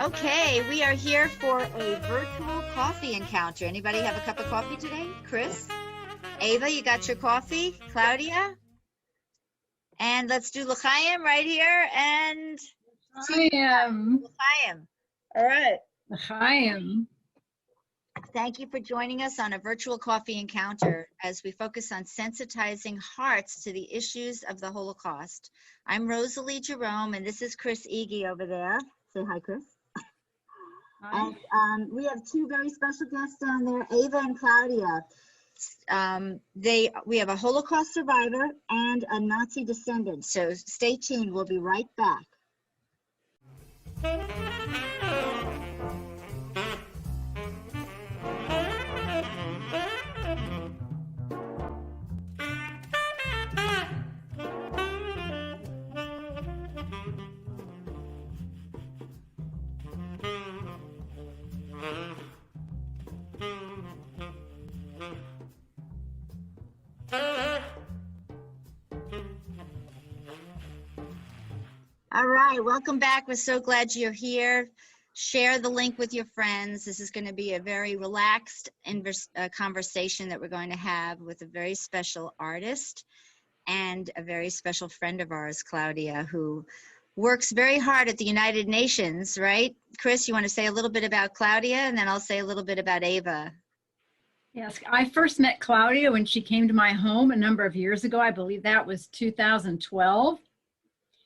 Okay, we are here for a virtual coffee encounter. Anybody have a cup of coffee today? Chris? Ava, you got your coffee? Claudia? And let's do L'chaim right here. And L'chaim. L'chaim. All right. L'chaim. Thank you for joining us on a virtual coffee encounter as we focus on sensitizing hearts to the issues of the Holocaust. I'm Rosalie Jerome, and this is Chris Iggy over there. Say hi, Chris. Hi. And we have two very special guests down there, Ava and Claudia. We have a Holocaust survivor and a Nazi descendant. So stay tuned. We'll be right back. All right, welcome back. We're so glad you're here. Share the link with your friends. This is going to be a very relaxed conversation that we're going to have with a very special artist and a very special friend of ours, Claudia, who works very hard at the United Nations, right? Chris, you want to say a little bit about Claudia, and then I'll say a little bit about Ava. Yes, I first met Claudia when she came to my home a number of years ago. I believe that was 2012.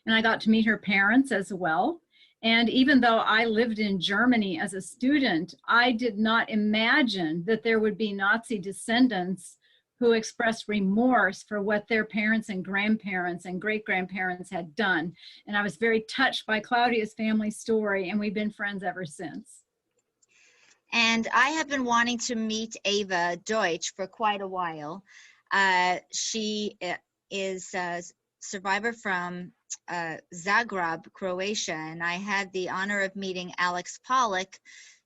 And I got to meet her parents as well. And even though I lived in Germany as a student, I did not imagine that there would be Nazi descendants who expressed remorse for what their parents and grandparents and great-grandparents had done. And I was very touched by Claudia's family story, and we've been friends ever since. And I have been wanting to meet Ava Deutsche for quite a while. She is a survivor from Zagreb, Croatia, and I had the honor of meeting Alex Pollock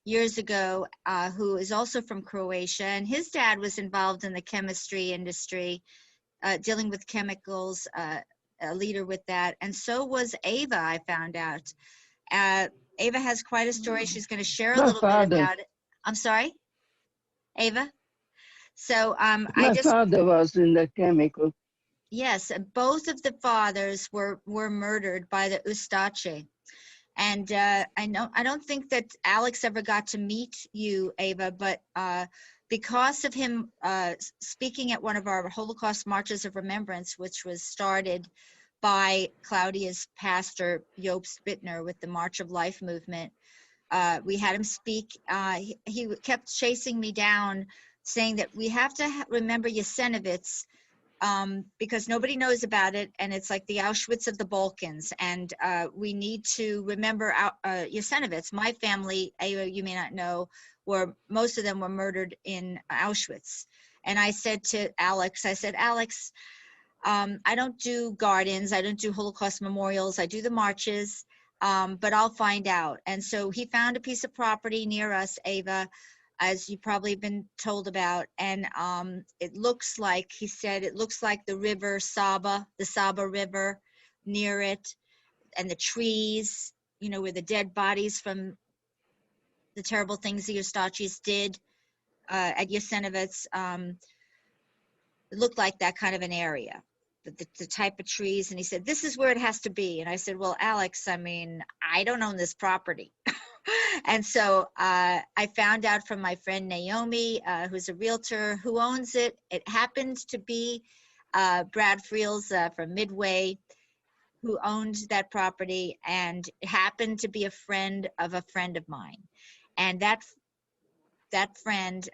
years ago, who is also from Croatia, and his dad was involved in the chemistry industry, dealing with chemicals, a leader with that, and so was Ava, I found out. Ava has quite a story. She's going to share a little bit about it. I'm sorry, Ava? So My father was in the chemical. Yes, both of the fathers were murdered by the Ustache. And I don't think that Alex ever got to meet you, Ava, but because of him speaking at one of our Holocaust marches of remembrance, which was started by Claudia's pastor, Jobst Bittner, with the March of Life movement, we had him speak. He kept chasing me down, saying that we have to remember Jasenovitz, because nobody knows about it, and it's like the Auschwitz of the Balkans, and we need to remember Jasenovitz. My family, you may not know, most of them were murdered in Auschwitz. And I said to Alex, Alex, I don't do gardens, I don't do Holocaust memorials, I do the marches, but I'll find out. And so he found a piece of property near us, Ava, as you probably have been told about, and it looks like, he said, it looks like the river Saba, the Saba River near it, and the trees, you know, where the dead bodies from the terrible things the Ustachis did at Jasenovitz, it looked like that kind of an area, the type of trees, and he said, this is where it has to be. And I said, well, Alex, I mean, I don't own this property. And so I found out from my friend Naomi, who's a realtor, who owns it. It happened to be Brad Friels from Midway, who owned that property, and it happened to be a friend of mine. And that friend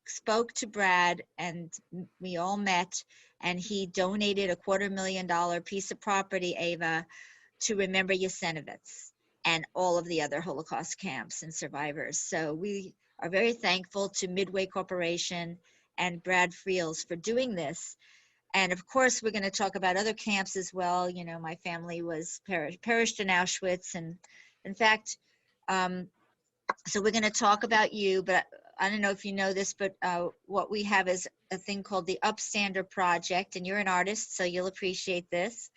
spoke to Brad, and we all met, and he donated a $250,000 piece of property, Ava, to remember Jasenovitz and all of the other Holocaust camps and survivors. So we are very thankful to Midway Corporation and Brad Friels for doing this. And of course, we're going to talk about other camps as well. You know, my family was perished in Auschwitz. And in fact, so we're going to talk about you, but I don't know if you know this, but what we have is a thing called the Upstander Project, and you're an artist, so you'll appreciate this.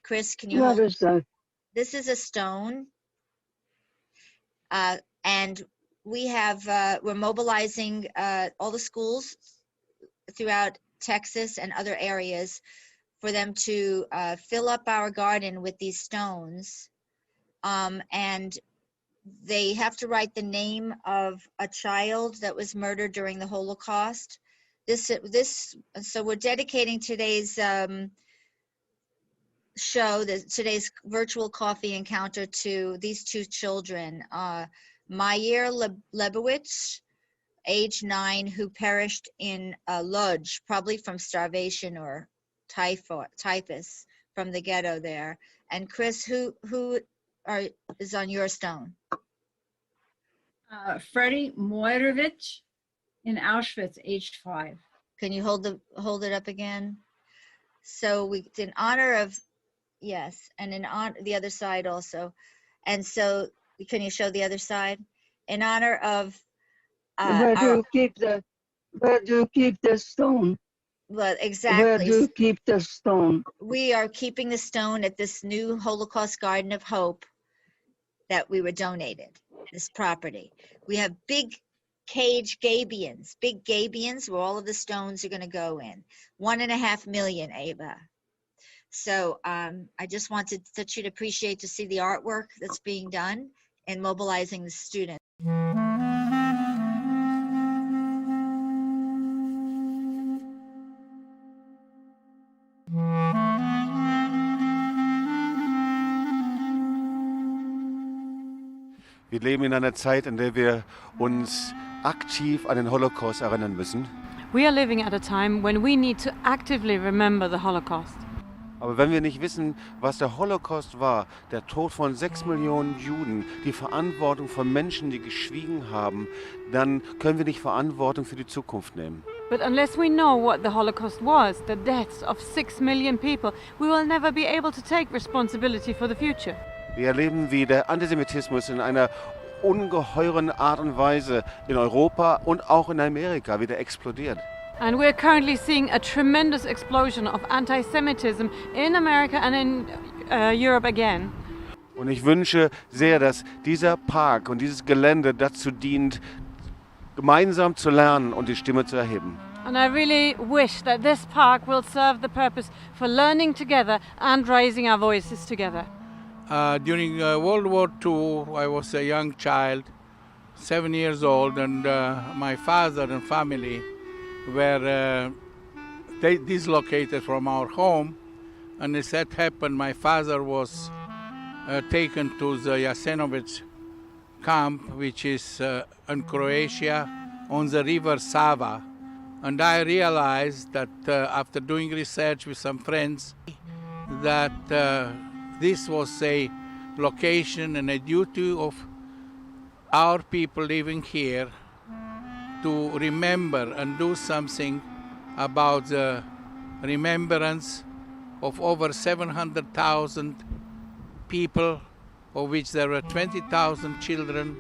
Chris, can you hold? What is that? This is a stone And we're mobilizing all the schools throughout Texas and other areas for them to fill up our garden with these stones. And they have to write the name of a child that was murdered during the Holocaust. So we're dedicating today's today's virtual coffee encounter to these two children, Meyer Lebowitz, age 9, who perished in Lodz, probably from starvation or typhus from the ghetto there. And Chris, who is on your stone? Freddie Moirovich in Auschwitz, aged 5. Can you hold it up again? So in honor of, yes, and in on the other side also. And so can you show the other side? In honor of where do you keep the stone? Well, exactly. Where do you keep the stone? We are keeping the stone at this new Holocaust Garden of Hope that we were donated, this property. We have big cage gabions where all of the stones are going to go in. 1.5 million, Ava. So I just wanted you to appreciate to see the artwork that's being done and mobilizing the students. Wir leben in einer Zeit, in der wir uns aktiv an den Holocaust erinnern müssen. We are living at a time when we need to actively remember the Holocaust. Aber wenn wir nicht wissen, was der Holocaust war, der Tod von 6 Millionen Juden, die Verantwortung von Menschen, die geschwiegen haben, dann können wir nicht Verantwortung für die Zukunft nehmen. But unless we know what the Holocaust was, the deaths of 6 million people, we will never be able to take responsibility for the future. Wir erleben, wie der Antisemitismus in einer ungeheuren Art und Weise in Europa und auch in Amerika wieder explodiert. And we're currently seeing a tremendous explosion of anti-Semitism in America and in Europe again. Und ich wünsche sehr, dass dieser Park und dieses Gelände dazu dient, gemeinsam zu lernen und die Stimme zu erheben. And I really wish that this park will serve the purpose for learning together and raising our voices together. During World War II, I was a young child, 7 years old, and my father and family were dislocated from our home. And as that happened, my father was taken to the Jasenovac camp, which is in Croatia, on the river Sava. And I realized that after doing research with some friends, that this was a location and a duty of our people living here to remember and do something about the remembrance of over 700,000 people, of which there were 20,000 children.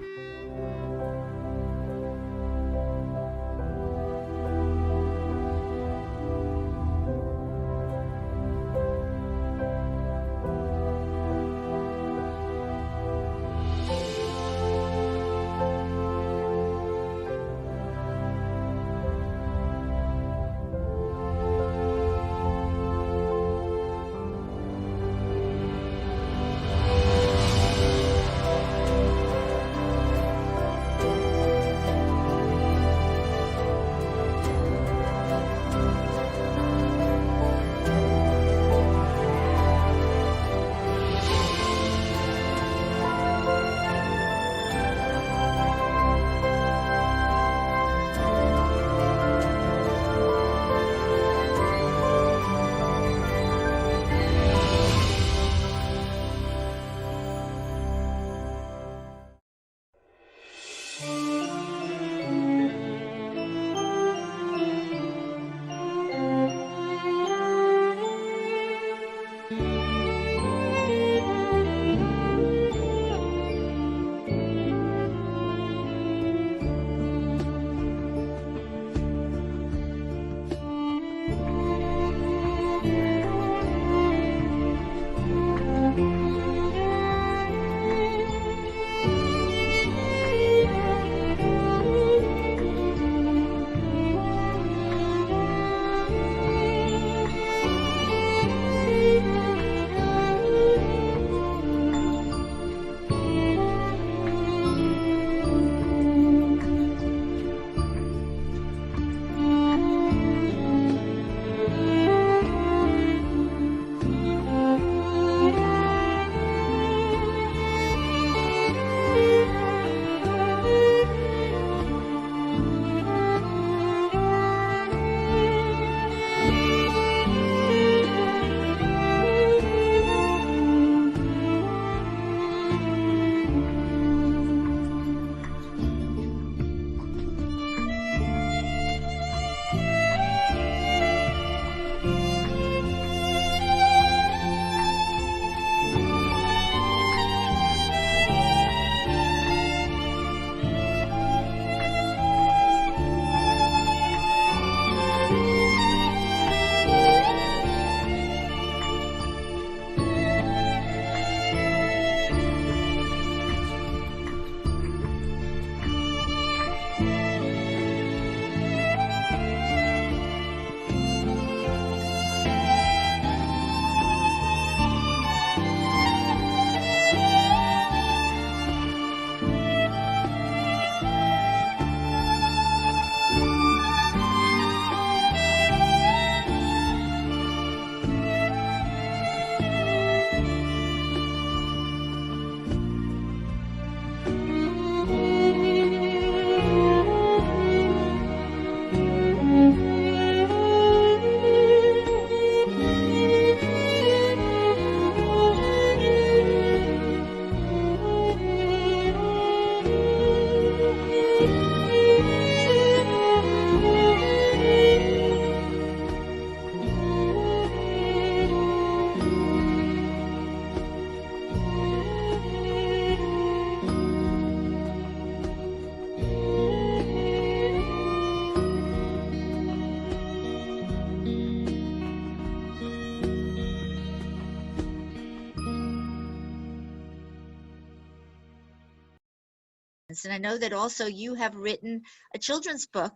Remembrance. And I know that also you have written a children's book.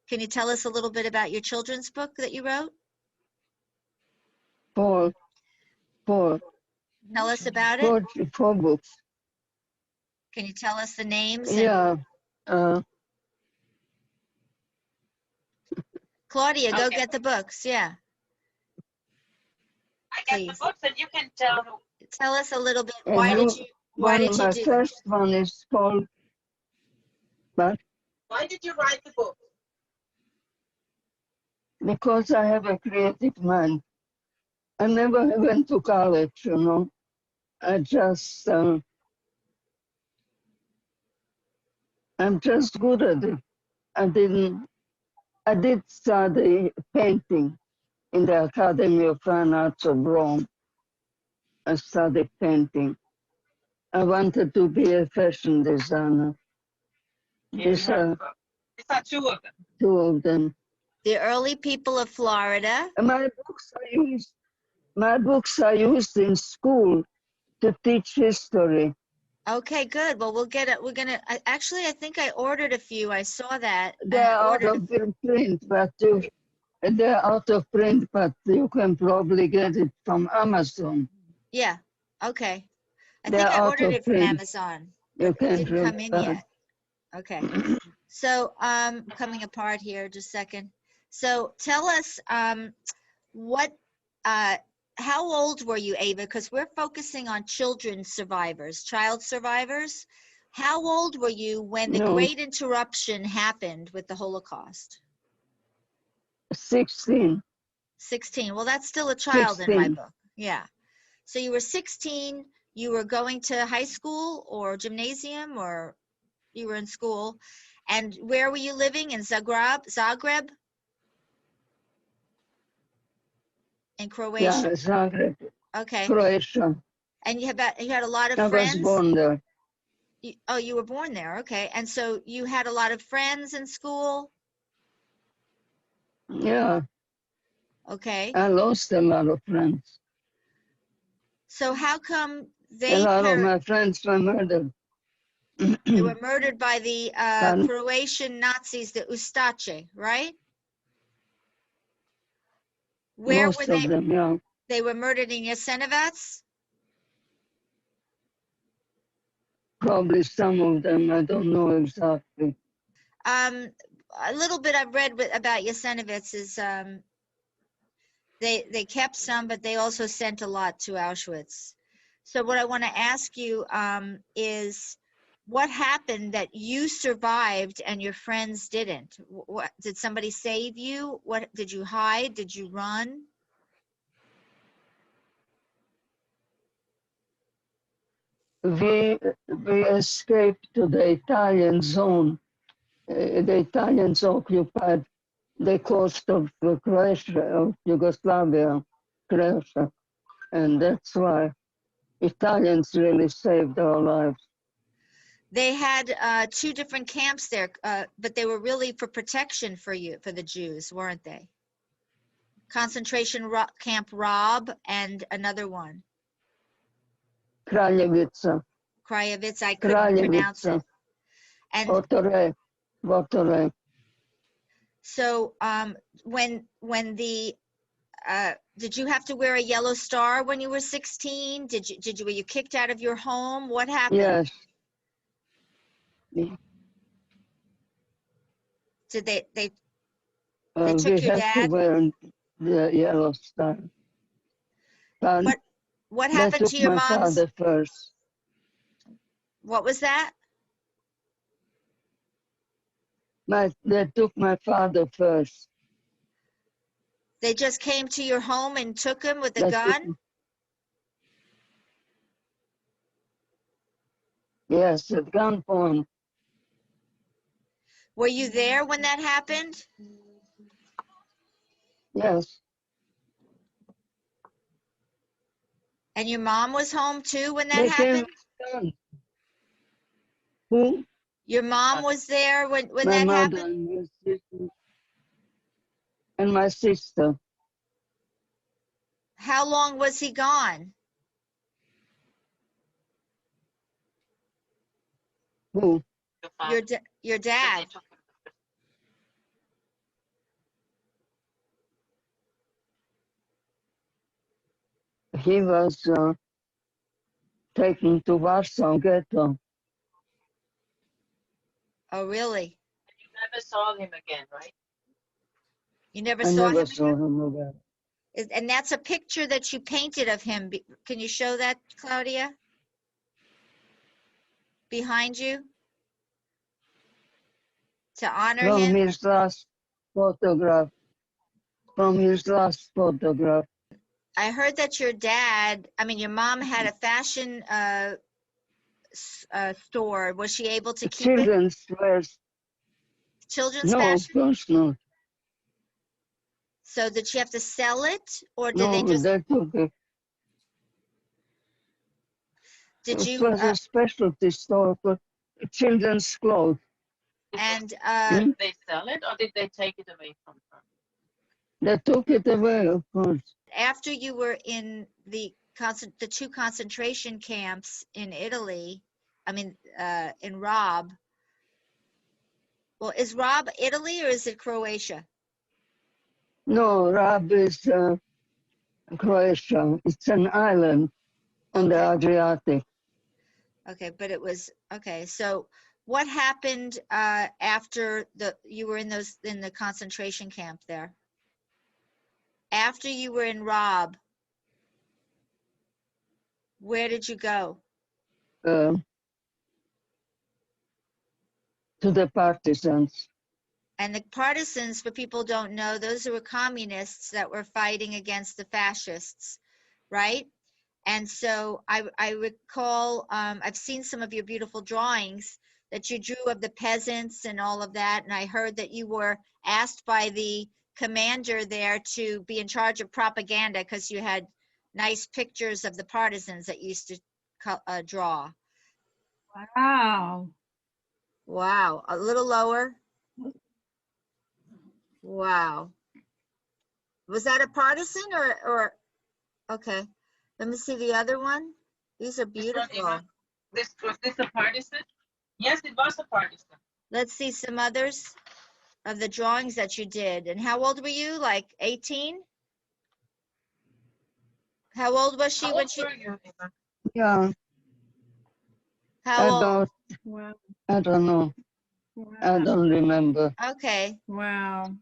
Can you tell us a little bit about your children's book that you wrote? Four Tell us about it. four books. Can you tell us the names? And Yeah. Claudia, go Okay. get the books. Yeah. I got Please. the books, and you can tell. Tell us a little bit. And Why did you my do? first one is called, but Why did you write the book? because I have a creative mind. I never went to college, you know. I just, I'm just good at it. I did study painting in the Academy of Fine Arts of Rome. I studied painting. I wanted to be a fashion designer. These are It's not two of them. two of them. The early people of Florida. And my books are used in school to teach history. Okay, good. Well, we'll get it. We're gonna. Actually, I think I ordered a few. I saw that. They're out of print, but they're out of print, but you can probably get it from Amazon. Yeah. Okay. I They're think I out ordered of it from print. Amazon. You It can't didn't read come in that. yet. Okay. So, coming apart here, just a second. So, tell us, what, how old were you, Ava? Because we're focusing on children survivors, child survivors. How old were you when the No. Great Interruption happened with the Holocaust? 16. 16. Well, that's still a child in my 16. book. Yeah. So you were 16, you were going to high school or gymnasium, or you were in school. And where were you living? In Zagreb? In Yeah, Croatia. Zagreb, Okay. Croatia. And you had a lot of I was friends? born there. You were born there. Okay. And so you had a lot of friends in school? Yeah, Okay. I lost a lot of friends. So how come A lot of my friends were murdered. they were murdered by the Pardon? Croatian Nazis, the Ustaše, right? Where Most were of they? them, yeah. They were murdered in Jasenovac? Probably some of them, I don't know exactly. A little bit I've read about Jasenovac is they kept some, but they also sent a lot to Auschwitz. So what I want to ask you is, what happened that you survived and your friends didn't? What did somebody save you? What did you hide? Did you run? We escaped to the Italian zone. The Italians occupied the coast of Croatia, of Yugoslavia, Croatia. And that's why Italians really saved our lives. They had two different camps there, but they were really for protection for the Jews, weren't they? Concentration camp Rob and another one. Kraljevica. Krajewicz, I couldn't pronounce it. And Votore. so when the did you have to wear a yellow star when you were 16? Were you kicked out of your home? What happened? Yes. Did they We took your had to dad? wear the yellow star. But What they happened took to your my mom's? father first. What was that? They took my father first. They just came to your home and took him with a They gun? took- Yes, at gunpoint. Were you there when that happened? Yes. And your mom was home too when that They came happened? with guns. Who? Your mom was there when My that mother happened? and my sister. And my sister. How long was he gone? Who? Your father. Your That they dad. took him. He was taken to Warsaw Ghetto. Oh, really? You never saw him again, right? You never I saw never him saw again? him again. And that's a picture that you painted of him. Can you show that, Claudia? Behind you? To honor From him? his last photograph. From his last photograph. I heard that your mom had a fashion store. Was she able to keep it? Children's wears. Children's No, of fashion? course not. So did she have to sell it, or did No, they just, they took it. did It you, was a specialty store for children's clothes. and Hmm? Did they sell it or did they take it away from her? They took it away, of course. after you were in the two concentration camps in Italy, in Rob, well, is Rob Italy or is it Croatia? No, Rab is Croatia. It's an island on the Adriatic. Okay, but it was, okay, so what happened after you were in the concentration camp there? After you were in Rob, where did you go? To the partisans. And the partisans, for people who don't know, those were communists that were fighting against the fascists, right? And so I recall, I've seen some of your beautiful drawings that you drew of the peasants and all of that. And I heard that you were asked by the commander there to be in charge of propaganda because you had nice pictures of the partisans that you used to draw. Wow. Wow, a little lower. Wow. Was that a partisan or okay. Let me see the other one. These are beautiful. Was this a partisan? Yes, it was a partisan. Let's see some others of the drawings that you did. And how old were you? Like 18? How old was she How when old were you, Eva? Yeah, how old? about, Wow. I don't know. I Wow. don't remember. Okay. Wow.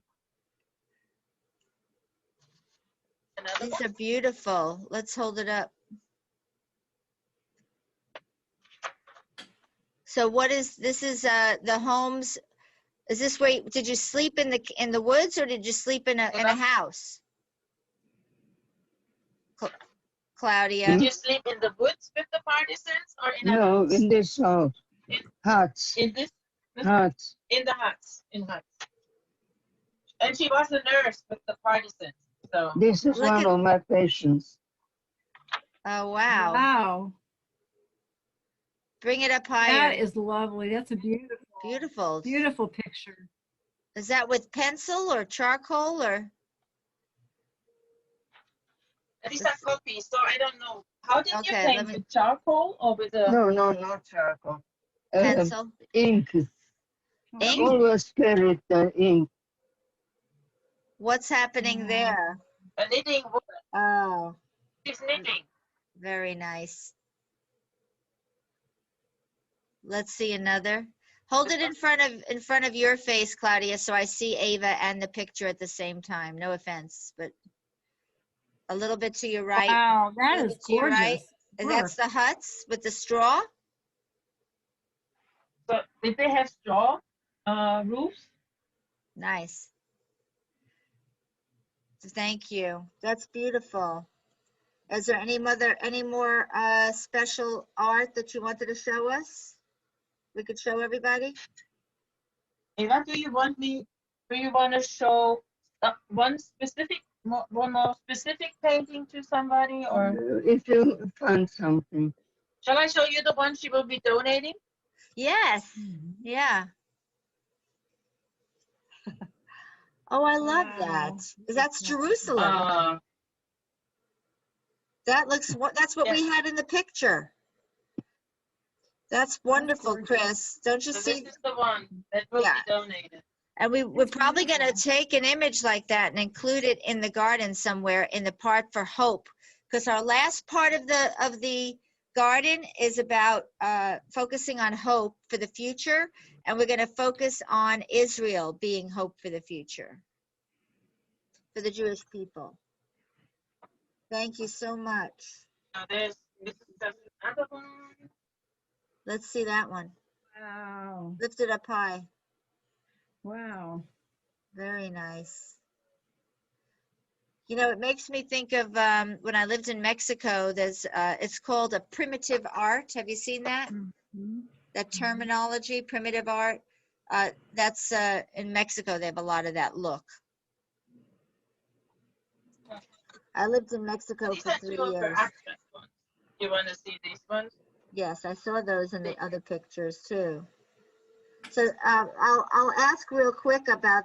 Another These one? are beautiful. Let's hold it up. So this is the homes. Is this where did you sleep in the woods or did you sleep in a house? Claudia. Did you sleep in the woods with the partisans or in a No, house? in this house. In- Huts. In this Huts. in the huts. In huts. And she was a nurse with the partisans. So This is Look one at- of my patients. Oh, wow. Wow. Bring it up higher. That is lovely. That's a Beautiful. beautiful picture. Is that with pencil or charcoal or? these are copies, so I don't know. How did you Okay, paint let me- with charcoal or with a No, not charcoal. Pencil? Ink. Ink? Always carried the ink. What's happening there? a knitting woman? Oh, She's knitting. very nice. Let's see another. Hold it in front of your face, Claudia, so I see Ava and the picture at the same time. No offense, but a little bit to your right. Wow, that Little is bit to your right. gorgeous. And that's the huts with the straw? So did they have straw roofs? Nice. Thank you. That's beautiful. Is there any more special art that you wanted to show us? We could show everybody? Eva, do you want to show one more specific painting to somebody, or If you find something. shall I show you the one she will be donating? Yes. Yeah. Oh, I love that. That's Jerusalem. That's what we had in the picture. That's wonderful, Chris. Don't you So see? this is the one that will Yeah. be donated. And we're probably going to take an image like that and include it in the garden somewhere in the part for hope, because our last part of the garden is about focusing on hope for the future, and we're going to focus on Israel being hope for the future for the Jewish people. Thank you so much. Now this is just another one. Let's see that one. Wow. Lift it up high. Wow. Very nice. You know, it makes me think of when I lived in Mexico, there's it's called a primitive art. Have you seen that? Mhm. That terminology, primitive art? That's in Mexico, they have a lot of that look. I lived in Mexico These for are 3 two of her years. abstract ones. You want to see these ones? Yes, I saw those in the other pictures too. So I'll ask real quick about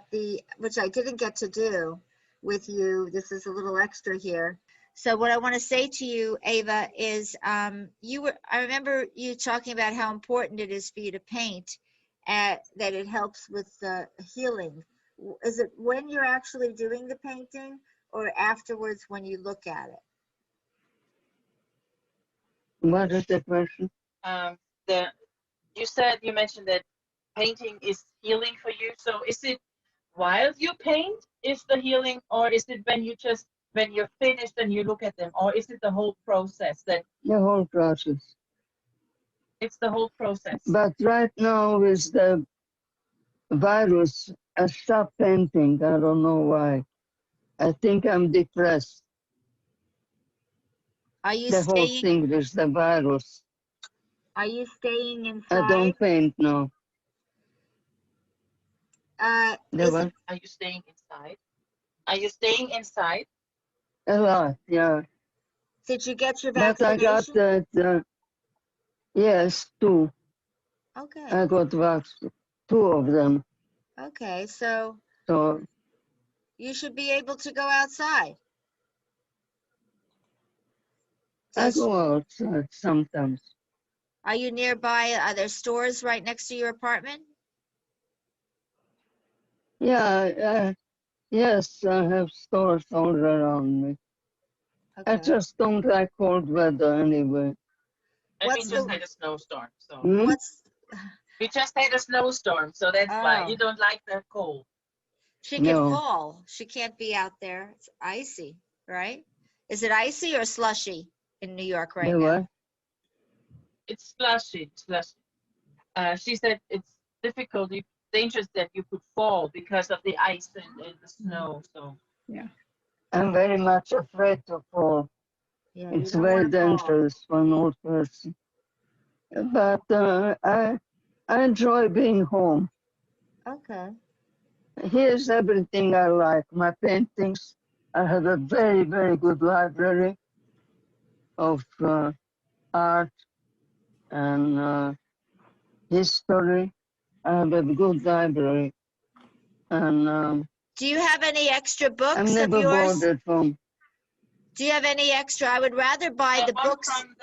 which I didn't get to do with you. This is a little extra here. So what I want to say to you, Ava, is I remember you talking about how important it is for you to paint, that it helps with healing. Is it when you're actually doing the painting or afterwards when you look at it? What is the question? You mentioned that painting is healing for you. So is it while you paint is the healing, or is it when you're finished and you look at them, or is it the whole process that The whole process. it's the whole process? But right now with the virus, I stopped painting. I don't know why. I think I'm depressed. Are you The whole staying? thing is the virus. Are you staying I inside? don't paint now. Is it, Are you staying inside? Are you staying inside? A lot, yeah. did you get your But I got vaccination? that, yes, 2. Okay. I got vaccinated, 2 of them. Okay. So So you should be able to go outside. I Does, go outside sometimes. are you nearby? Are there stores right next to your apartment? Yeah, yes, I have stores all around me. I Okay. just don't like cold weather anyway. And we What's just the had a snowstorm, so Hmm? what's we just had a snowstorm, so that's why oh, you don't like the cold. she could No, fall. She can't be out there. It's icy, right? Is it icy or slushy in New York right the now? what? It's slushy, she said it's difficult, dangerous that you could fall because of the ice and the snow. So Yeah. I'm very much afraid to fall. Yeah, you It's don't very want to fall. dangerous for an old person. But I enjoy being home. Okay. Here's everything I like. My paintings. I have a very, very good library of art and history. I have a good library. And Do you have any extra I'm books of never bored yours? at home. Do you have any extra? I would rather buy the one books. from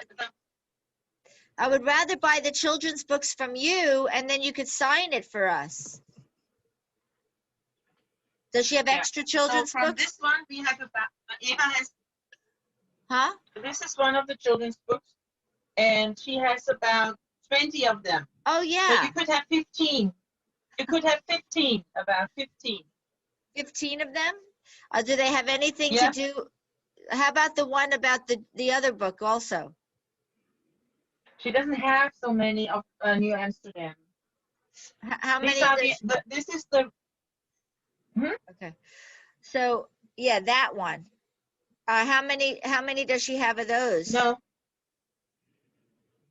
I would rather buy the children's books from you, and then you could sign it for us. Does she have Yeah. extra So children's from books? this one we have about Eva has Huh? this is one of the children's books, and she has about 20 of them. Oh, So yeah. you could have 15. You could have 15, about 15. 15 of them? Do they have anything Yeah. to do? How about the one about the other book also? She doesn't have so many of New Amsterdam. How These many? are Does, this is the okay. So, yeah, that one. How many does she have of those? no,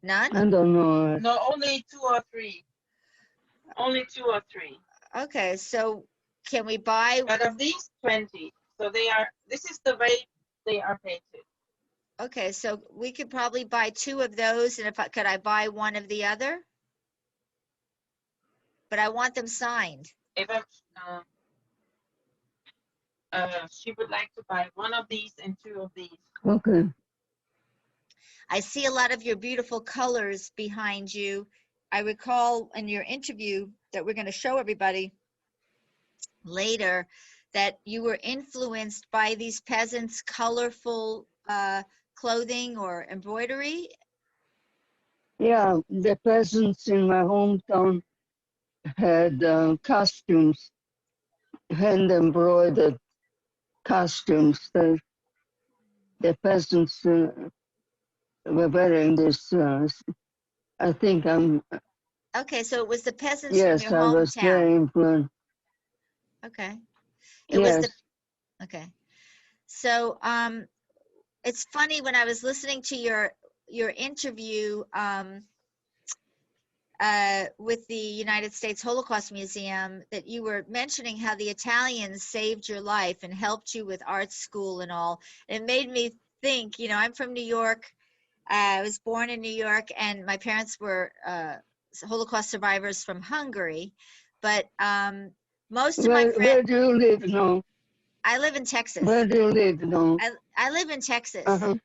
None? I don't know. no, only 2 or 3. Only 2 or 3. Okay, so can we buy? But of these 20, so this is the way they are painted. Okay, so we could probably buy 2 of those, and could I buy one of the other? But I want them signed. If she would like to buy one of these and 2 of these. Okay. I see a lot of your beautiful colors behind you. I recall in your interview that we're going to show everybody later that you were influenced by these peasants' colorful clothing or embroidery. Yeah, the peasants in my hometown had costumes, hand embroidered costumes. The peasants were wearing this. I think Okay, so it was the peasants from your yes, I was very hometown. influenced. Okay. It was the Yes, okay. So it's funny when I was listening to your interview with the United States Holocaust Museum that you were mentioning how the Italians saved your life and helped you with art school and all. It made me think, you know, I'm from New York. I was born in New York, and my parents were Holocaust survivors from Hungary. But most of my friends, where do you live now? I live in Texas. Where do you live now? I live in Texas. Uh-huh.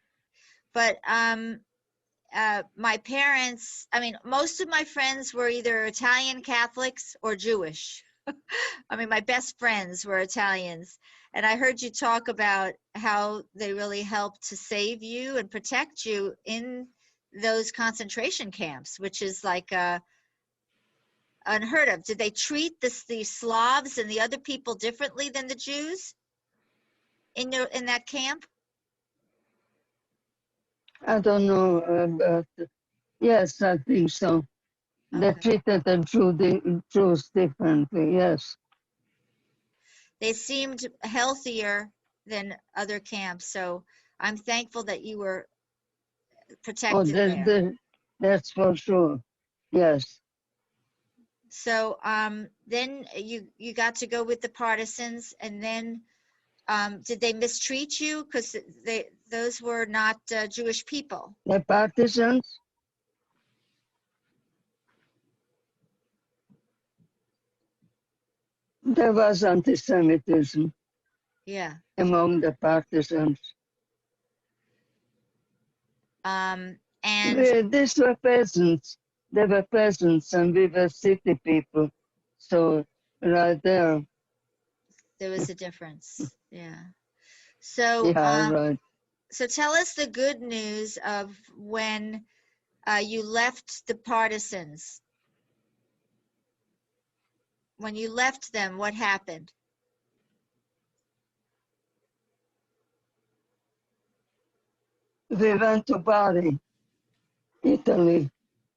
But my parents, I mean, most of my friends were either Italian Catholics or Jewish. I mean, my best friends were Italians. And I heard you talk about how they really helped to save you and protect you in those concentration camps, which is like unheard of. Did they treat the Slavs and the other people differently than the Jews in that camp? I don't know, but yes, I think so. They Okay. treated the Jews differently, yes. They seemed healthier than other camps, so I'm thankful that you were Oh, protected there. that's for sure, yes. So then you got to go with the partisans, and then did they mistreat you because those were not Jewish people? The partisans, there was anti-Semitism Yeah. among the partisans. And These were peasants. They were peasants and we were city people. So right there, there was a difference. Yeah. So yeah, right. so tell us the good news of when you left the partisans. When you left them, what happened? We went to Bari, Italy.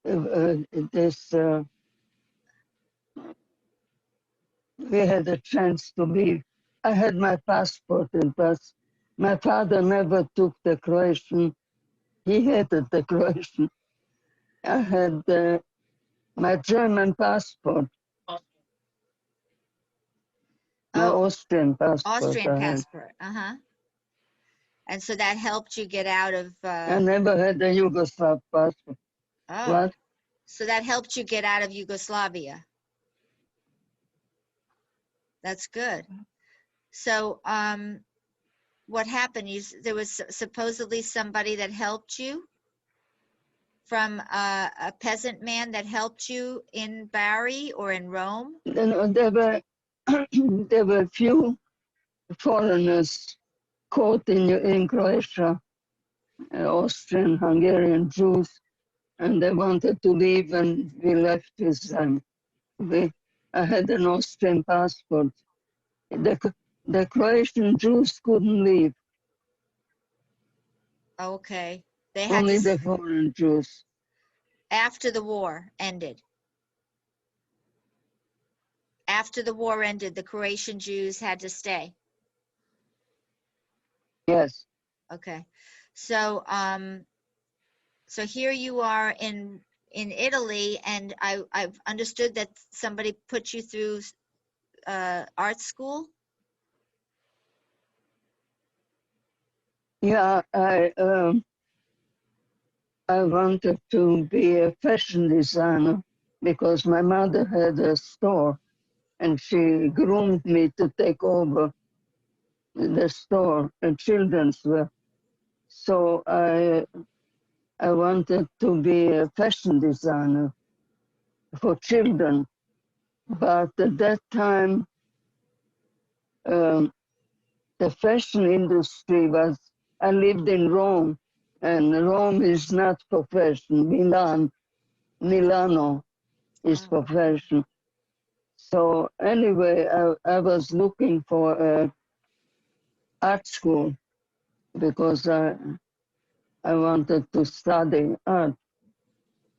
This we had a chance to leave. I had my passport in us. My father never took the Croatian. He hated the Croatian. I had my German passport, my Oh, Austrian passport Austrian I had. passport. Uh-huh. And so that helped you get out of I never had a Yugoslav passport. oh, What? so that helped you get out of Yugoslavia. That's good. So what happened? There was supposedly somebody that helped you from a peasant man that helped you in Bari or in Rome? Then there were there were few foreigners caught in Croatia, Austrian, Hungarian Jews, and they wanted to leave, and we left with them. I had an Austrian passport. The Croatian Jews couldn't leave, Okay. They had only to, the foreign Jews. after the war ended. After the war ended, the Croatian Jews had to stay. Yes, Okay. So so here you are in Italy, and I've understood that somebody put you through art school. yeah, I wanted to be a fashion designer because my mother had a store and she groomed me to take over the store, a children's wear. So I wanted to be a fashion designer for children. But at that time, the fashion industry was, I lived in Rome, and Rome is not for fashion. Milano is for fashion. So anyway, I was looking for a art school because I wanted to study art.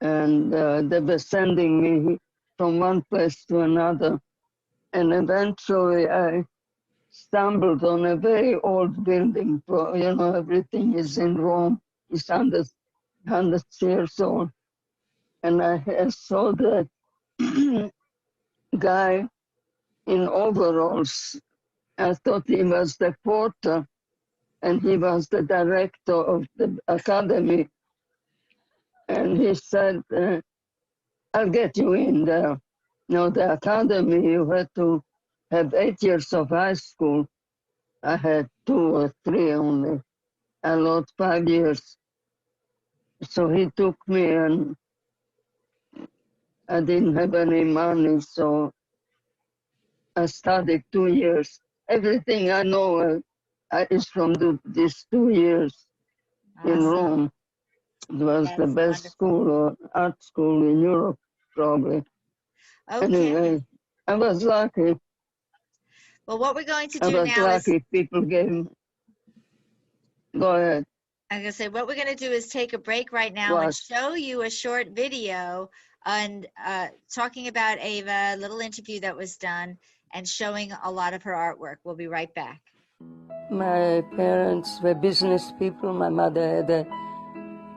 And they were sending me from one place to another. And eventually I stumbled on a very old building. You know, everything is in Rome. It's 100 years old. And I saw that guy in overalls. I thought he was the porter, and he was the director of the academy. And he said, I'll get you in there. Now, the academy, you had to have 8 years of high school. I had 2 or 3 only. I lost 5 years. So he took me, and I didn't have any money, so I studied 2 years. Everything I know is from these 2 years in Rome. It was the best school or art school in Europe, probably. Okay. Anyway, I was lucky. Well, what we're going to I do was now is, lucky people gave me. Go ahead. I'm going to say, what we're going to do is take a break right now and What? show you a short video and talking about Ava, a little interview that was done, and showing a lot of her artwork. We'll be right back. My parents were business people. My mother had a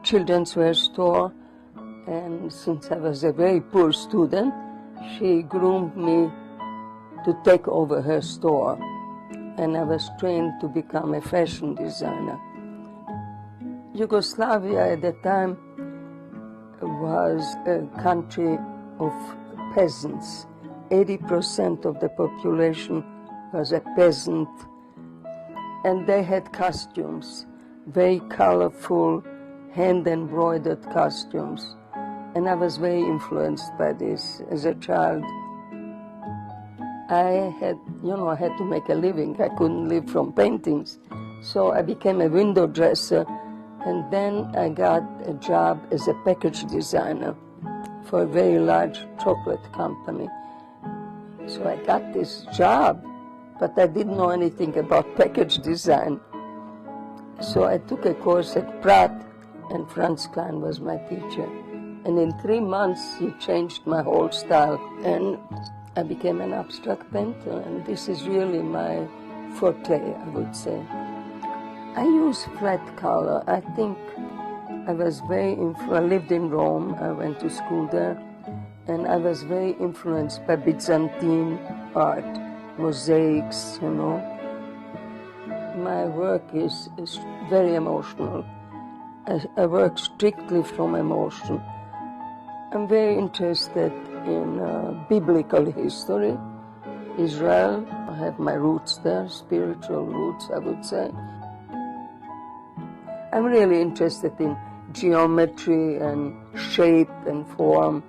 children's wear store. And since I was a very poor student, she groomed me to take over her store. And I was trained to become a fashion designer. Yugoslavia at the time was a country of peasants. 80% of the population was a peasant. And they had costumes, very colorful, hand-embroidered costumes. And I was very influenced by this as a child. I had to make a living. I couldn't live from paintings. So I became a window dresser, and then I got a job as a package designer for a very large chocolate company. So I got this job, but I didn't know anything about package design. So I took a course at Pratt, and Franz Klein was my teacher. And in 3 months, he changed my whole style, and I became an abstract painter, and this is really my forte, I would say. I use flat color. I think I was I lived in Rome, I went to school there, and I was very influenced by Byzantine art, mosaics, you know. My work is very emotional. I work strictly from emotion. I'm very interested in biblical history, Israel. I have my roots there, spiritual roots, I would say. I'm really interested in geometry and shape and form.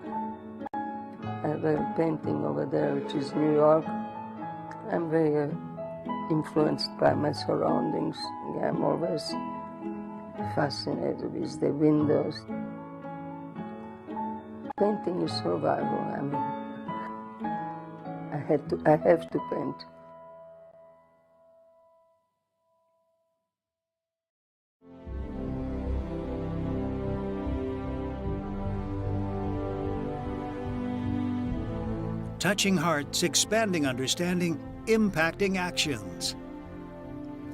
I have a painting over there, which is New York. I'm very influenced by my surroundings. I'm always fascinated with the windows. Painting is survival. I mean, I have to paint. Touching hearts, expanding understanding, impacting actions.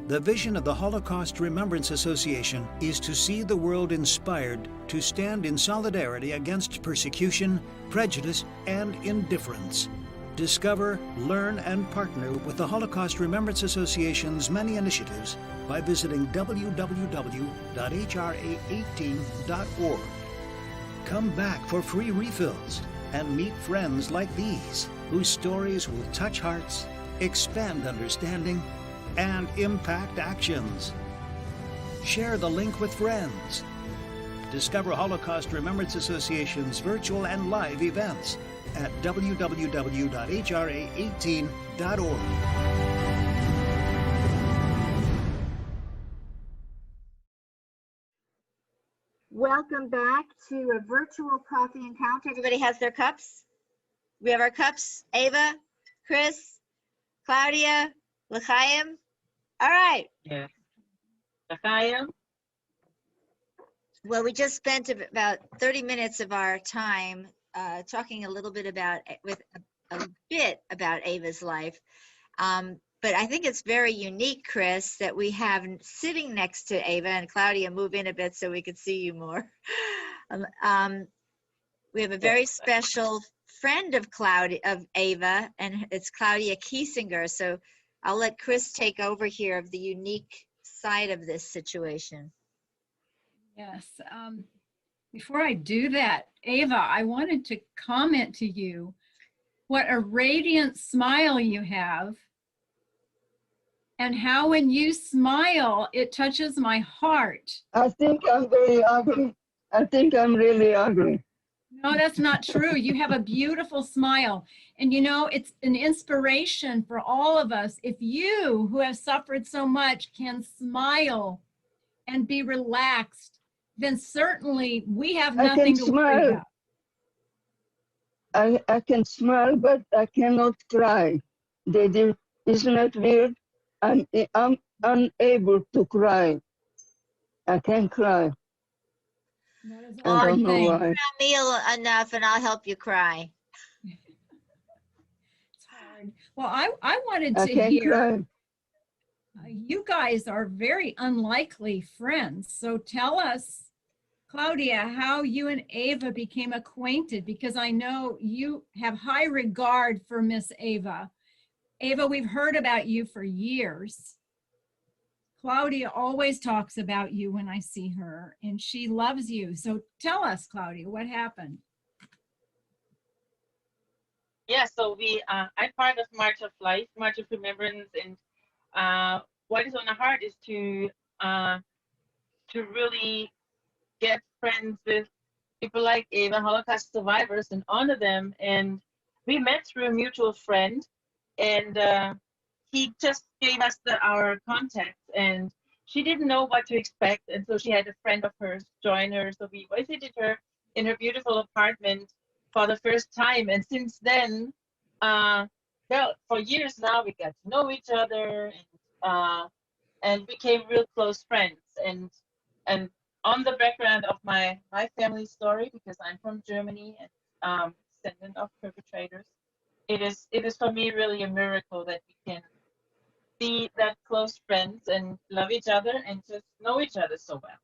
The vision of the Holocaust Remembrance Association is to see the world inspired to stand in solidarity against persecution, prejudice, and indifference. Discover, learn, and partner with the Holocaust Remembrance Association's many initiatives by visiting www.hra18.org. Come back for free refills and meet friends like these, whose stories will touch hearts, expand understanding, and impact actions. Share the link with friends. Discover Holocaust Remembrance Association's virtual and live events at www.hra18.org. Welcome back to a virtual coffee encounter. Everybody has their cups? We have our cups. Ava, Chris, Claudia, L'chaim. All right. Yes. L'chaim. Well, we just spent about 30 minutes of our time talking a little bit about, a bit about Ava's life. But I think it's very unique, Chris, that we have sitting next to Ava, and Claudia, move in a bit so we could see you more. We have a very special friend of Ava, and it's Claudia Kiessinger. So I'll let Chris take over here of the unique side of this situation. Yes. Before I do that, Ava, I wanted to comment to you what a radiant smile you have, and how when you smile, it touches my heart. I think I'm very ugly. I think I'm really ugly. No, that's not true. You have a beautiful smile. And you know, it's an inspiration for all of us. If you, who have suffered so much, can smile and be relaxed, then certainly we have nothing to worry about. I can smile, but I cannot cry. Isn't that weird? I'm unable to cry. I can't cry. I don't know why. Meal enough, and I'll help you cry. It's hard. Well, I wanted to hear. You guys are very unlikely friends. So tell us, Claudia, how you and Ava became acquainted, because I know you have high regard for Miss Ava. Ava, we've heard about you for years. Claudia always talks about you when I see her, and she loves you. So tell us, Claudia, what happened? Yeah, so I'm part of March of Life, March of Remembrance, and what is on the heart is to really get friends with people like Ava, Holocaust survivors, and honor them. And we met through a mutual friend, and he just gave us our contacts, and she didn't know what to expect, and so she had a friend of hers join her. So we visited her in her beautiful apartment for the first time, and since then, well, for years now, we got to know each other, and became real close friends. And on the background of my family story, because I'm from Germany and descendant of perpetrators, it is for me really a miracle that we can be that close friends and love each other and just know each other so well.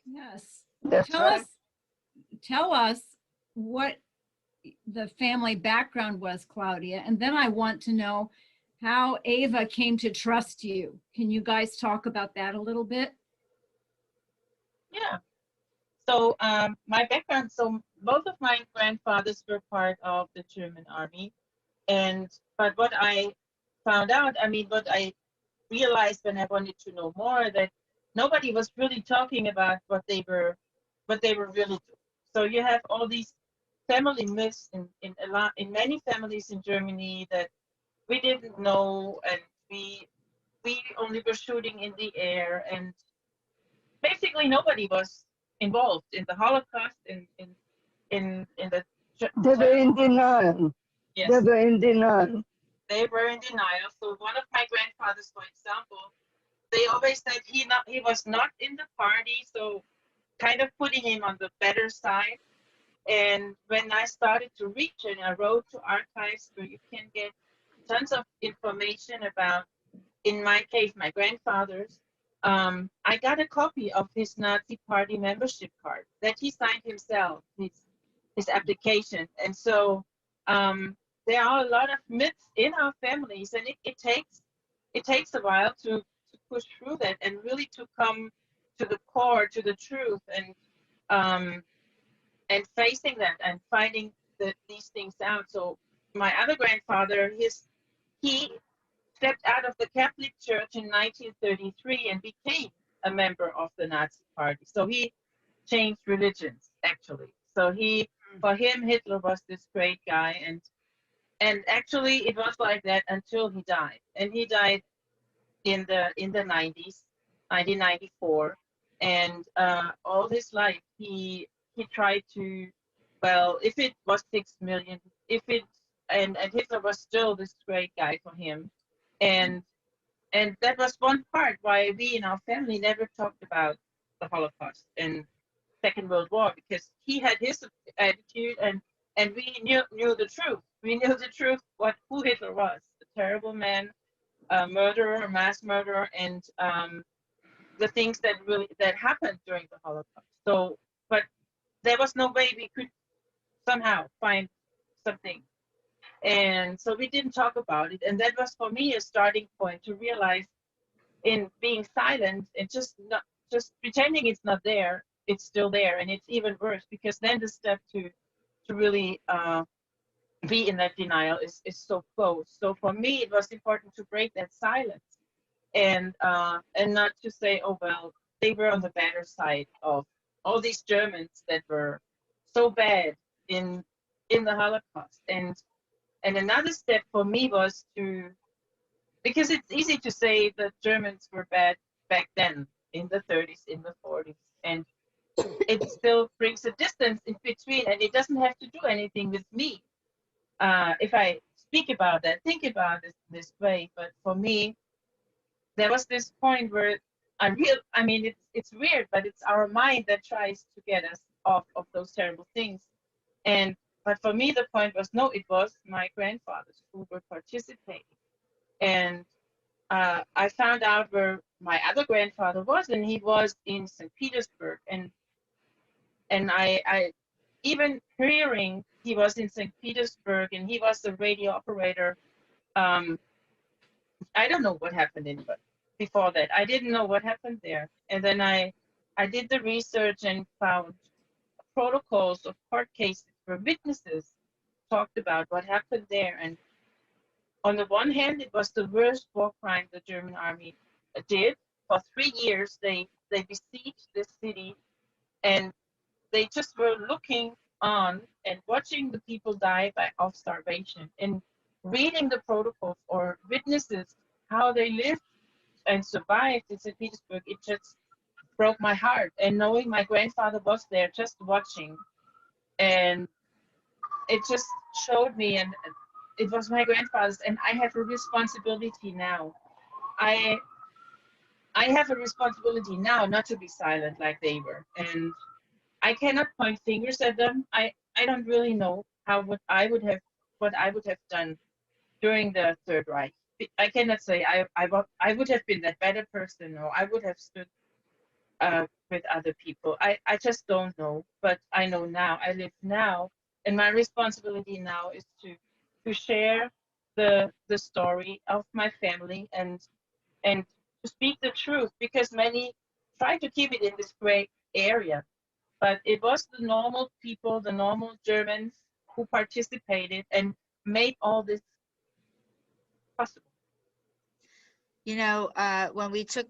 Yes. That's right. Tell us what the family background was, Claudia, and then I want to know how Ava came to trust you. Can you guys talk about that a little bit? Yeah. So my background, so both of my grandfathers were part of the German army. But what I found out, what I realized when I wanted to know more, that nobody was really talking about what they were really doing. So you have all these family myths in many families in Germany that we didn't know, and we only were shooting in the air, and basically nobody was involved in the Holocaust, in the. They were in denial. Yes. They were in denial. They were in denial. So one of my grandfathers, for example, they always said he was not in the party, so kind of putting him on the better side. And when I started to reach, and I wrote to archives where you can get tons of information about, in my case, my grandfather's, I got a copy of his Nazi party membership card that he signed himself, his application. And so there are a lot of myths in our families, and it takes a while to push through that and really to come to the core, to the truth, and facing that and finding these things out. So my other grandfather, he stepped out of the Catholic Church in 1933 and became a member of the Nazi Party. So he changed religions actually. So for him, Hitler was this great guy, and actually it was like that until he died, and he died in the 90s, 1994, and all his life he tried to, well, if it was 6 million, if it and Hitler was still this great guy for him, and that was one part why we in our family never talked about the Holocaust and Second World War, because he had his attitude, and we knew the truth. We knew the truth who Hitler was, a terrible man, a murderer, a mass murderer, and the things that happened during the Holocaust. So, but there was no way we could somehow find something, and so we didn't talk about it. And that was for me a starting point to realize, in being silent and just pretending it's not there, it's still there, and it's even worse, because then the step to really be in that denial is so close. So for me, it was important to break that silence, and not to say, oh well, they were on the better side of all these Germans that were so bad in the Holocaust. And another step for me was to, because it's easy to say that Germans were bad back then in the 30s, in the 40s, and it still brings a distance in between, and it doesn't have to do anything with me. If I speak about that, think about it this way. But for me, there was this point where I mean, it's weird, but it's our mind that tries to get us off of those terrible things. But for me, the point was, no, it was my grandfathers who were participating. And I found out where my other grandfather was, and he was in St. Petersburg. And I even hearing he was in St. Petersburg and he was the radio operator. I don't know what happened but before that. I didn't know what happened there. And then I did the research and found protocols of court cases where witnesses talked about what happened there. And on the one hand, it was the worst war crime the German army did. For 3 years, they besieged this city, and they just were looking on and watching the people die of starvation, and reading the protocols or witnesses how they lived and survived in St. Petersburg. It just broke my heart. And knowing my grandfather was there just watching, and it just showed me, and it was my grandfather's, and I have a responsibility now. I have a responsibility now not to be silent like they were, and I cannot point fingers at them. I don't really know what I would have done during the Third Reich. I cannot say I would have been that better person, or I would have stood with other people. I just don't know, but I know now. I live now, and my responsibility now is to share the story of my family, and to speak the truth, because many try to keep it in this gray area. But it was the normal people, the normal Germans, who participated and made all this possible. You know, when we took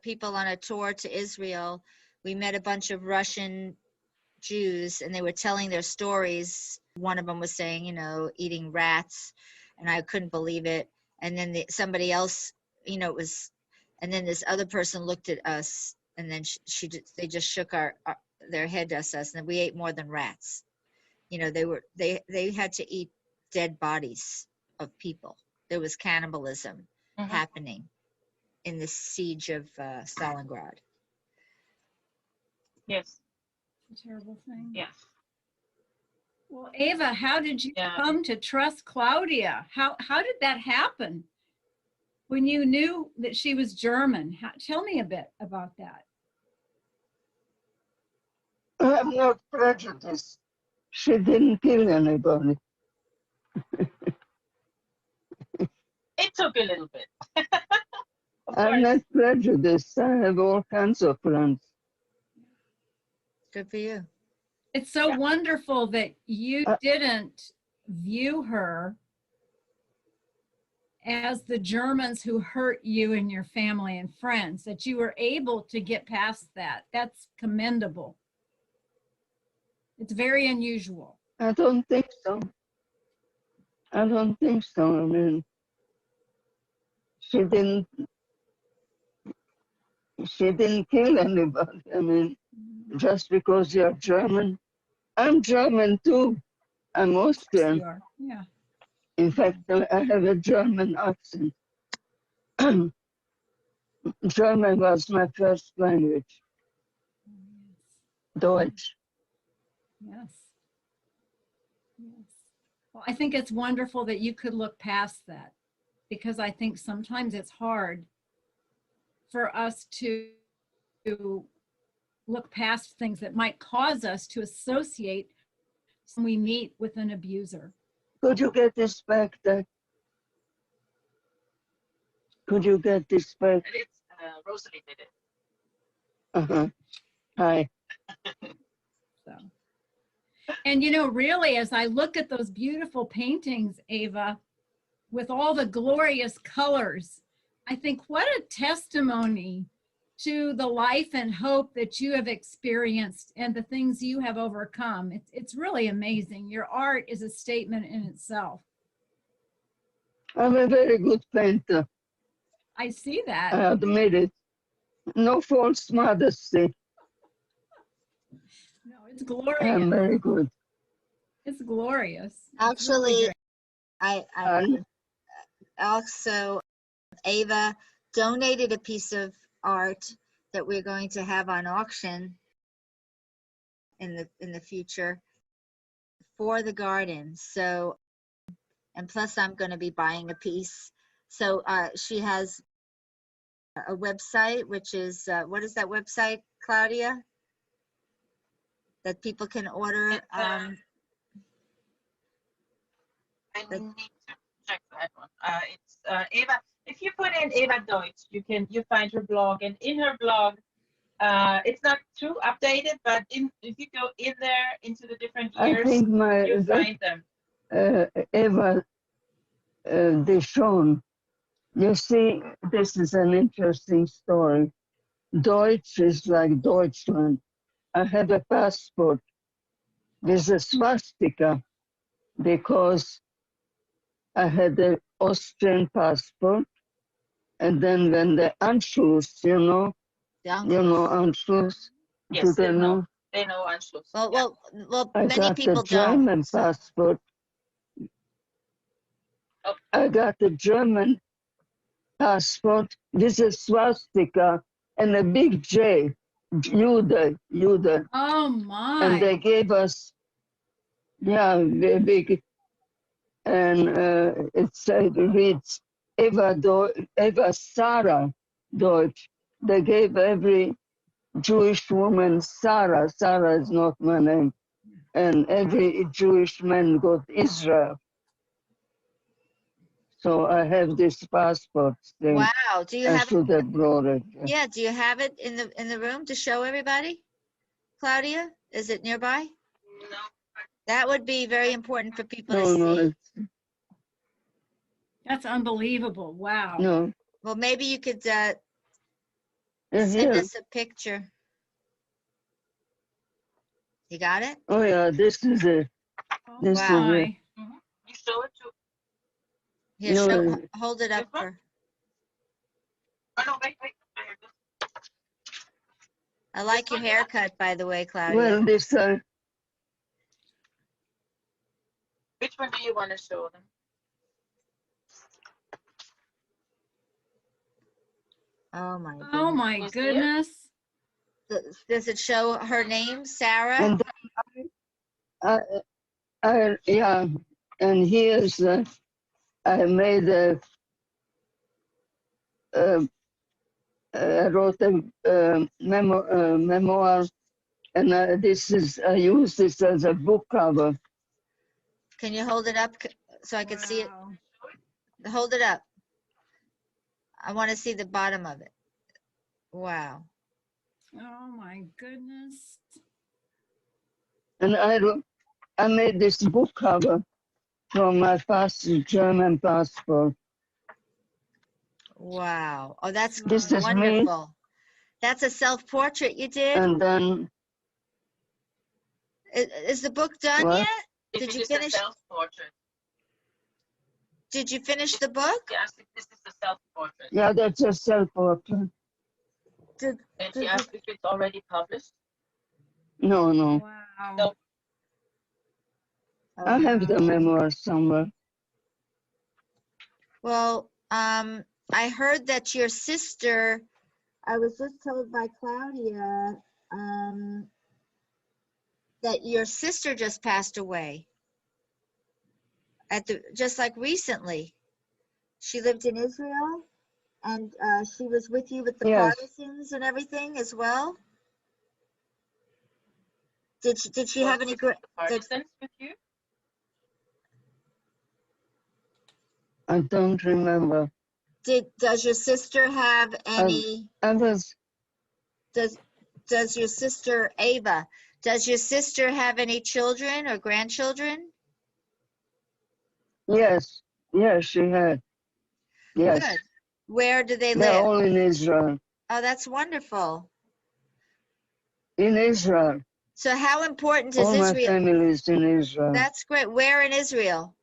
people on a tour to Israel, we met a bunch of Russian Jews, and they were telling their stories. One of them was saying, you know, eating rats, and I couldn't believe it. And then somebody else, you know, it was, and then this other person looked at us, and then they just shook their head at us, and we ate more than rats. You know, they had to eat dead bodies of people. There was cannibalism happening in the siege of Stalingrad. Yes. It's a terrible thing. Yes. Well, Ava, how did you come to trust Claudia? How did that happen? When you knew that she was German, tell me a bit about that. I have no prejudice. She didn't kill anybody. It took a little bit. I'm not prejudiced. I have all kinds of friends. Good for you. It's so wonderful that you didn't view her as the Germans who hurt you and your family and friends, that you were able to get past that. That's commendable. It's very unusual. I don't think so. I don't think so. I mean, she didn't kill anybody. I mean, just because you're German. I'm German too. I'm You Austrian. are. Yeah. In fact, I have a German accent. German was my first language. Deutsch. Yes. Yes. Well, I think it's wonderful that you could look past that, because I think sometimes it's hard for us to look past things that might cause us to associate when we meet with an abuser. Could you get this back, Dad? Could you get this back? It's Rosalie did it. Uh-huh. Hi. So, and you know, really, as I look at those beautiful paintings, Ava, with all the glorious colors, I think what a testimony to the life and hope that you have experienced and the things you have overcome. It's really amazing. Your art is a statement in itself. I'm a very good painter. I see that. I admit it. No false modesty. No, it's glorious. I'm very good. It's glorious. It's Actually, really great. I also, Ava donated a piece of art that we're going to have on auction in the future for the garden. So, and plus I'm going to be buying a piece. So she has a website, which is, what is that website, Claudia? That people can order. I need to check that one. It's Eva. If you put in Eva Deutsch, you find her blog, and in her blog, it's not too updated, but if you go in there into the different years, I think you find them. Eva Deschon. You see, this is an interesting story. Deutsch is like Deutschland. I had a passport with a swastika because I had an Austrian passport, and then when the Anschluss, Anschluss, Yes, do they know? They know Anschluss. Well, I many got people the German don't. passport. I got the German passport with a swastika and a big J, Jude. Oh my. And they gave us, very big, and it reads Eva Sarah Deutsch. They gave every Jewish woman Sarah. Sarah is not my name. And every Jewish man got Israel. So I have this passport thing. Wow. Do you I have should have brought it. Yeah, do you have it in the room to show everybody? Claudia, is it nearby? No. That would be very important for people to No, see. That's unbelievable. Wow. no. Well, maybe you could send Here. us a picture. You got it? Oh yeah, this is it. Oh This is my. it. You show it to. Here, No, hold it up This one? for. Oh no, wait. I like your haircut, by the way, Claudia. well, this Which one do you want to show them? Oh my goodness. Oh my You see it? goodness. Does it show her name, Sarah? and yeah, and here's I made I wrote a memoir, and I use this as a book cover. Can you hold it up so I can see it? Wow. Hold it up. I want to see the bottom of it. Wow. Oh my goodness. And I made this book cover from my German passport. Wow. Oh, that's This is wonderful. That's a self-portrait you did? And then Is the book done What? yet? If Did it you is finish? a self-portrait. Did you finish the book? She asked if this is a self-portrait. Yeah, that's a self-portrait. Did, And she did asked if it's already published. No, no. Wow. No. I have the memoir somewhere. Well, I heard that your sister, I was just told by Claudia, that your sister just passed away just like recently. She lived in Israel, and she was with you with the Yes. partisans and everything as well. Did she have any? The partisans with you? I don't remember. Does your sister have any? I was, Does your sister Ava? Does your sister have any children or grandchildren? yes, she had. Yes. Good. Where do they They're live? all in Israel. Oh, that's wonderful. In Israel. So how important is All my Israel? family is in Israel. That's great. Where in Israel?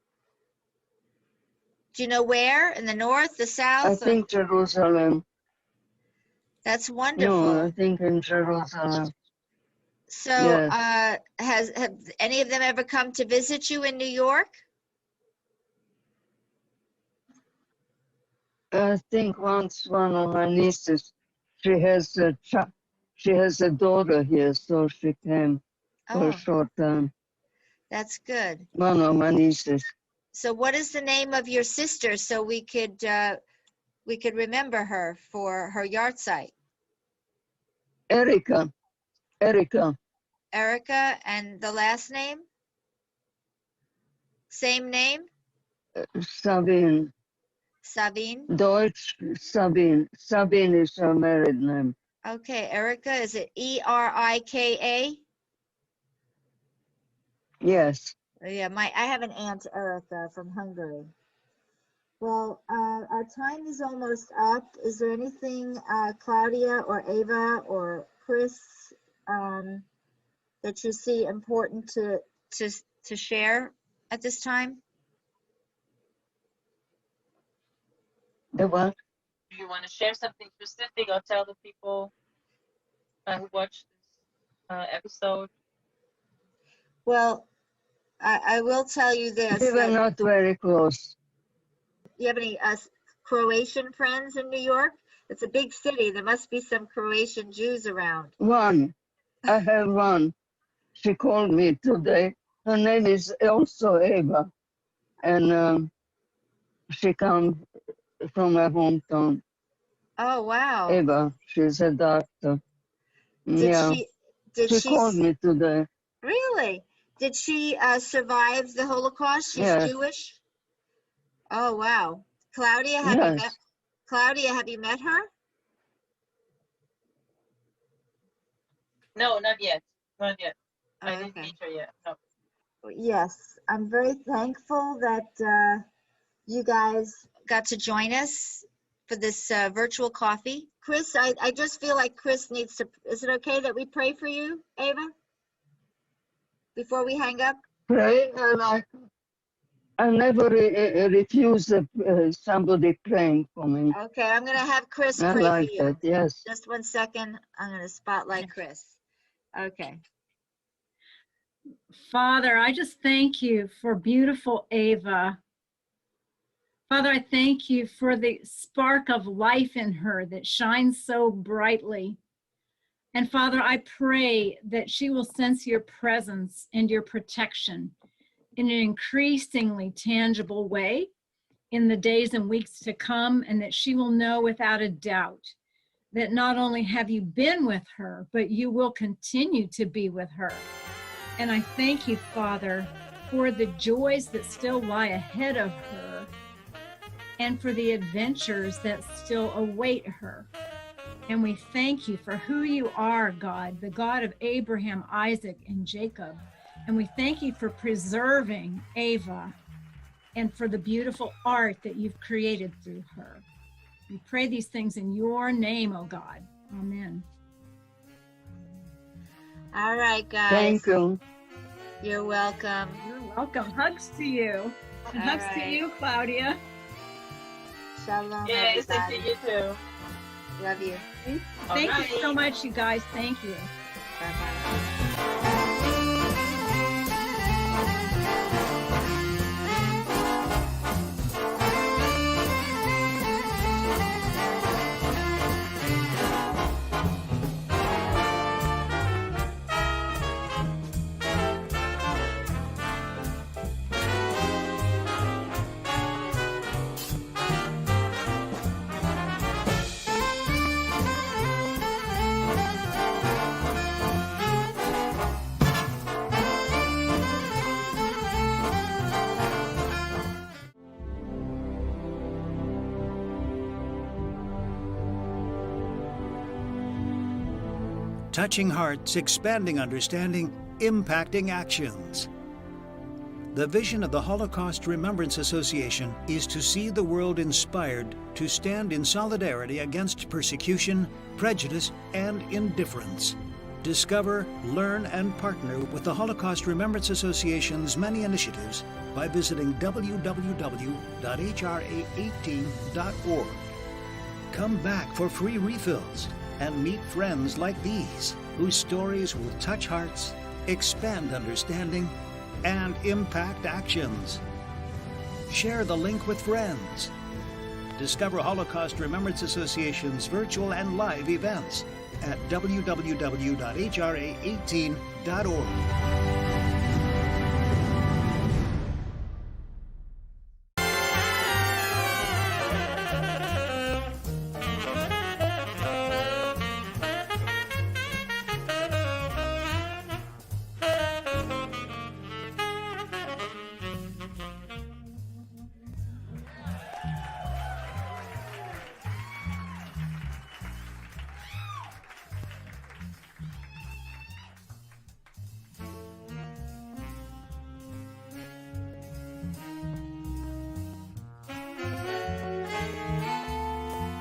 Do you know where? In the north, the south? I think Jerusalem. That's No, wonderful. I think in Jerusalem. So, Yes. have any of them ever come to visit you in New York? I think once one of my nieces, she has a daughter here, so she came for Oh, a short time. that's good. One of my nieces. So, what is the name of your sister so we could remember her for her yard site? Erica. Erica, and the last name? Same name? Sabine. Sabine? Deutsche Sabine. Sabine is her married name. Okay, Erica, is it Erika? Yes. Yeah, I have an aunt, Erica, from Hungary. Well, our time is almost up. Is there anything, Claudia or Ava or Chris, that you see important to share at this time? The what? Do you want to share something specific or tell the people who watch this episode? Well, I will tell you this. We were That, not very close. you have any Croatian friends in New York? It's a big city. There must be some Croatian Jews around. One. I have one. She called me today. Her name is also Eva. And she comes from my hometown. Oh, wow. Eva, she's a doctor. Did She she called me today. really? Did she survive the Holocaust? She's Yes. Jewish? Oh, wow. Claudia, have you met her? No, not yet. Not yet. Oh, I didn't okay. meet her yet. No. Yes, I'm very thankful that you guys got to join us for this virtual coffee. Chris, I just feel like Chris needs to, is it okay that we pray for you, Ava? Before we hang up? Pray, and I never refuse somebody praying for me. Okay, I'm going to have Chris I pray like for you. that, yes. Just 1 second. I'm going to spotlight Chris. Okay. Father, I just thank you for beautiful Ava. Father, I thank you for the spark of life in her that shines so brightly. And Father, I pray that she will sense your presence and your protection in an increasingly tangible way in the days and weeks to come, and that she will know without a doubt that not only have you been with her, but you will continue to be with her. And I thank you, Father, for the joys that still lie ahead of her and for the adventures that still await her. And we thank you for who you are, God, the God of Abraham, Isaac, and Jacob. And we thank you for preserving Ava and for the beautiful art that you've created through her. We pray these things in your name, oh God. Amen. All right, guys. Thank you. You're welcome. You're welcome. Hugs to you. And All hugs to right. you, Claudia. Shalom, Yes, and to everybody. you too. Love you. Thank you Alright. so much, you guys. Thank you. Bye-bye. Touching hearts, expanding understanding, impacting actions. The vision of the Holocaust Remembrance Association is to see the world inspired to stand in solidarity against persecution, prejudice, and indifference. Discover, learn, and partner with the Holocaust Remembrance Association's many initiatives by visiting www.hra18.org. Come back for free refills and meet friends like these, whose stories will touch hearts, expand understanding, and impact actions. Share the link with friends. Discover Holocaust Remembrance Association's virtual and live events at www.hra18.org.